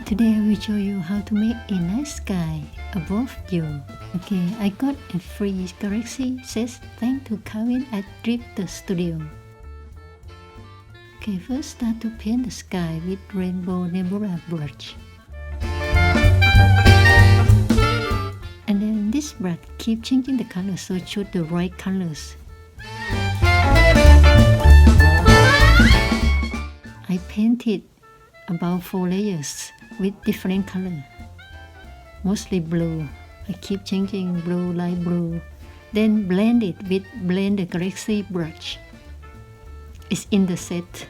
Today I will show you how to make a nice sky above you. Okay, I got a free galaxy set thanks to Kevin at Drifterstudio. Okay, first start to paint the sky with Rainbow Nebula brush. And then this brush keep changing the color, so choose the right colors. I painted about 4 layers with different color, mostly blue. I keep changing blue, light blue, then blend it with Blend the Galaxy brush. It's in the set.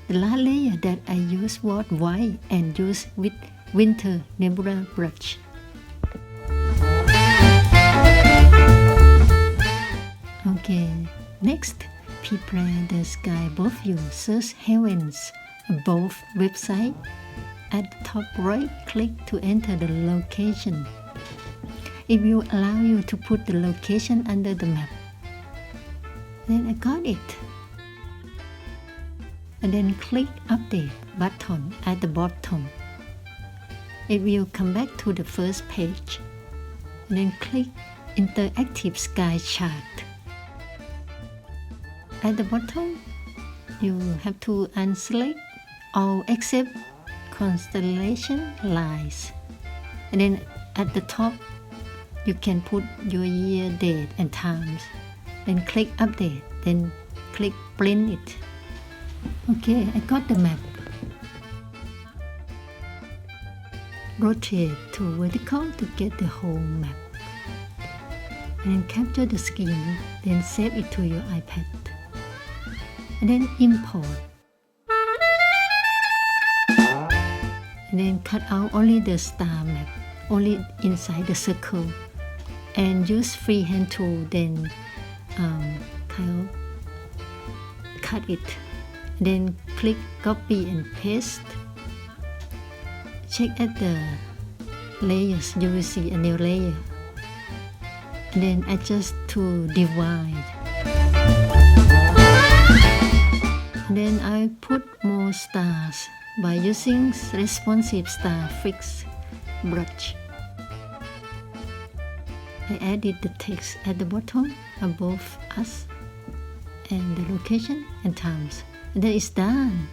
The last layer that I used was white and used with Winter Nebula brush. Okay, next, prepare the sky above you. Search Heavens Above website. At the top right, click to enter the location. It will allow you to put the location under the map. Then I got it. And then click Update button at the bottom. It will come back to the first page. And then click Interactive Sky Chart. At the bottom, you have to unselect all except constellation lines. And then at the top, you can put your year, date, and times. Then click Update, then click Print it. Okay, I got the map. Rotate to vertical to get the whole map. And then capture the screen, then save it to your iPad. And then import. And then cut out only the star map, only inside the circle. And use freehand tool, then kind of cut it. Then click copy and paste. Check at the layers, you will see a new layer. And then adjust to divide. And then I put more stars by using responsive star fix brush. I added the text at the bottom above us and the location and times. And then it's done.